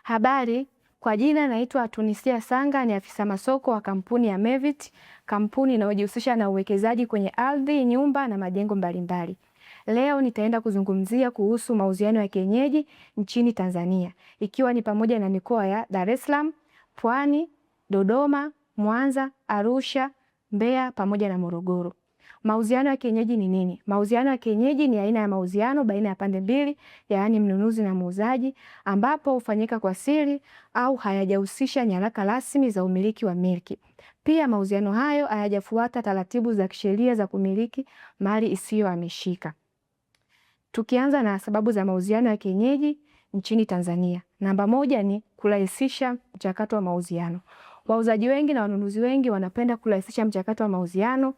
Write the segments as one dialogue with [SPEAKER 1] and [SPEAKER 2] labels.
[SPEAKER 1] Habari, kwa jina naitwa Tunisia Sanga, ni afisa masoko wa kampuni ya Mevit, kampuni inayojihusisha na uwekezaji kwenye ardhi, nyumba na majengo mbalimbali. Leo nitaenda kuzungumzia kuhusu mauziano ya kienyeji nchini Tanzania, ikiwa ni pamoja na mikoa ya Dar es Salaam, Pwani, Dodoma, Mwanza, Arusha, Mbeya pamoja na Morogoro. Mauziano ya kienyeji ni nini? Mauziano ya kienyeji ni aina ya mauziano baina ya pande mbili, yaani mnunuzi na muuzaji, ambapo hufanyika kwa siri au hayajahusisha nyaraka rasmi za umiliki wa milki. Pia mauziano hayo hayajafuata taratibu za kisheria za kumiliki mali isiyohamishika. Tukianza na sababu za mauziano ya kienyeji nchini Tanzania. Namba moja ni kurahisisha mchakato wa mauziano. Wauzaji wengi na wanunuzi wengi wanapenda kurahisisha mchakato wa mauziano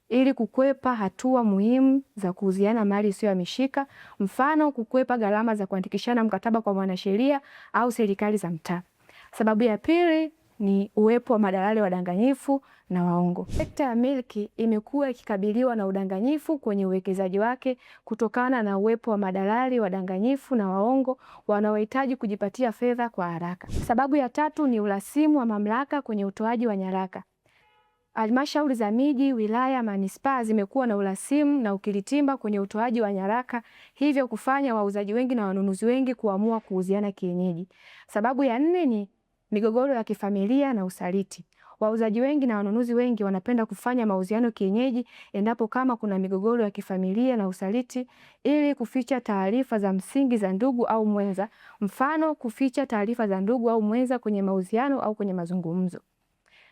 [SPEAKER 1] ili kukwepa hatua muhimu za kuuziana mali isiyohamishika, mfano kukwepa gharama za kuandikishana mkataba kwa mwanasheria au serikali za mtaa. Sababu ya pili ni uwepo wa madalali wadanganyifu na waongo. Sekta ya milki imekuwa ikikabiliwa na udanganyifu kwenye uwekezaji wake kutokana na uwepo wa madalali wadanganyifu na waongo wanaohitaji kujipatia fedha kwa haraka. Sababu ya tatu ni urasimu wa mamlaka kwenye utoaji wa nyaraka. Halmashauri za miji, wilaya, manispaa zimekuwa na urasimu na ukiritimba kwenye utoaji wa nyaraka, hivyo kufanya wauzaji wengi na wanunuzi wengi kuamua kuuziana kienyeji. Sababu ya nne ni migogoro ya kifamilia na usaliti. Wauzaji wengi na wanunuzi wengi wanapenda kufanya mauziano kienyeji endapo kama kuna migogoro ya kifamilia na usaliti, ili kuficha taarifa za msingi za ndugu au mwenza, mfano kuficha taarifa za ndugu au mwenza kwenye mauziano au kwenye mazungumzo.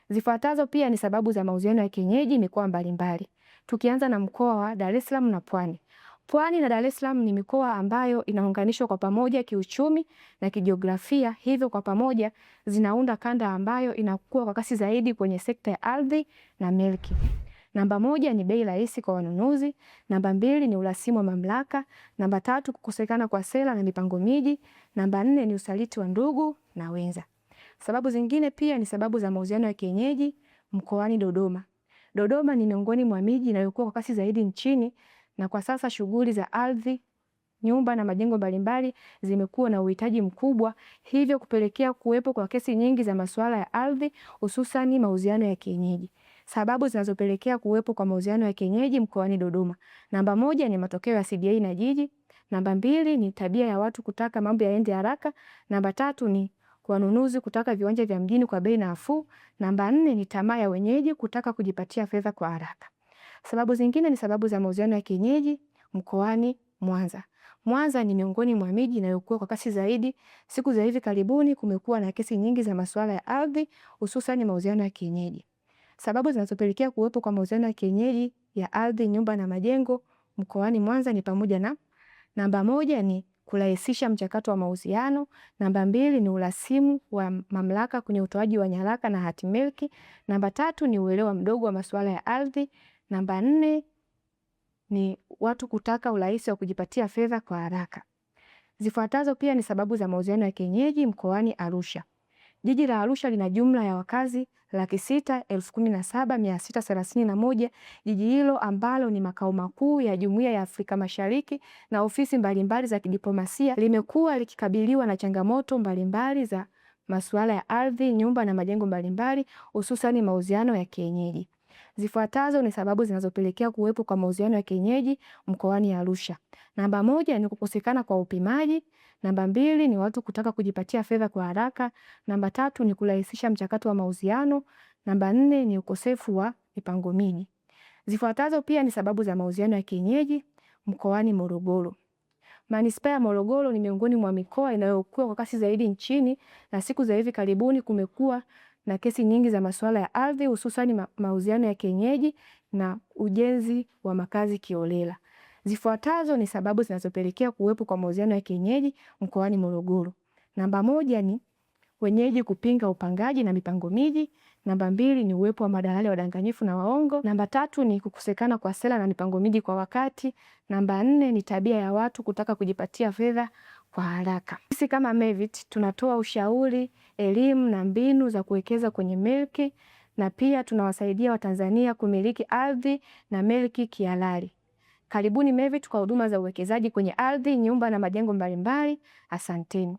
[SPEAKER 1] Zifuatazo pia ni sababu za mauziano ya kienyeji mikoa mbalimbali. Tukianza na mkoa wa Dar es Salaam na Pwani. Pwani na Dar es Salaam ni mikoa ambayo inaunganishwa kwa pamoja kiuchumi na kijiografia, hivyo kwa pamoja zinaunda kanda ambayo inakuwa kwa kasi zaidi kwenye sekta ya ardhi na milki. Namba moja ni bei rahisi kwa wanunuzi, namba mbili ni urasimu wa mamlaka, namba tatu kukosekana kwa sera na mipango miji, namba nne ni usaliti wa ndugu na wenza. Sababu zingine pia ni sababu za mauziano ya kienyeji mkoani Dodoma. Dodoma ni miongoni mwa miji inayokuwa kwa kasi zaidi nchini, na kwa sasa shughuli za ardhi, nyumba na majengo mbalimbali zimekuwa na uhitaji mkubwa, hivyo kupelekea kuwepo kwa kesi nyingi za masuala ya ardhi, hususan mauziano ya kienyeji. Sababu zinazopelekea kuwepo kwa mauziano ya kienyeji mkoani Dodoma. Namba moja ni matokeo ya CDA na jiji. Namba mbili ni tabia ya watu kutaka mambo yaende haraka. Namba tatu ni wanunuzi kutaka viwanja vya mjini kwa bei nafuu. Namba nne ni tamaa ya wenyeji kutaka kujipatia fedha kwa haraka. Sababu zingine ni sababu za mauziano ya kienyeji mkoani Mwanza. Mwanza ni miongoni mwa miji inayokuwa kwa kasi zaidi. Siku za hivi karibuni kumekuwa na kesi nyingi za masuala ya ardhi, hususan mauziano ya kienyeji. Sababu zinazopelekea kuwepo kwa mauziano ya kienyeji ya ardhi, nyumba na majengo mkoani Mwanza ni pamoja na namba moja ni kurahisisha mchakato wa mauziano, namba mbili ni urasimu wa mamlaka kwenye utoaji wa nyaraka na hati milki, namba tatu ni uelewa mdogo wa masuala ya ardhi, namba nne ni watu kutaka urahisi wa kujipatia fedha kwa haraka. Zifuatazo pia ni sababu za mauziano ya kienyeji mkoani Arusha. Jiji la Arusha lina jumla ya wakazi 617,631. Jiji hilo ambalo ni makao makuu ya Jumuiya ya Afrika Mashariki na ofisi mbalimbali za kidiplomasia limekuwa likikabiliwa na changamoto mbalimbali za masuala ya ardhi, nyumba na majengo mbalimbali, hususan mauziano ya kienyeji. Zifuatazo ni sababu zinazopelekea kuwepo kwa mauziano ya kienyeji mkoani Arusha. Namba moja ni kukosekana kwa upimaji. Namba mbili ni watu kutaka kujipatia fedha kwa haraka. Namba tatu ni kurahisisha mchakato wa mauziano. Namba nne ni ukosefu wa mipango miji. Zifuatazo pia ni sababu za mauziano ya kienyeji mkoani Morogoro. Manispaa ya Morogoro ni miongoni mwa mikoa inayokuwa kwa kasi zaidi nchini, na siku za hivi karibuni kumekuwa na kesi nyingi za masuala ya ardhi, hususan mauziano ya kienyeji na ujenzi wa makazi kiholela. Zifuatazo ni sababu zinazopelekea kuwepo kwa mauziano ya kienyeji mkoani Morogoro. Namba moja ni wenyeji kupinga upangaji na mipango miji. Namba mbili ni uwepo wa madalali wadanganyifu na waongo. Namba tatu ni kukosekana kwa sera na mipango miji kwa wakati. Namba nne ni tabia ya watu kutaka kujipatia fedha kwa haraka. Sisi kama Mevit tunatoa ushauri, elimu na mbinu za kuwekeza kwenye milki, na pia tunawasaidia Watanzania kumiliki ardhi na milki kihalali. Karibuni Mevity kwa huduma za uwekezaji kwenye ardhi, nyumba na majengo mbalimbali. Asanteni.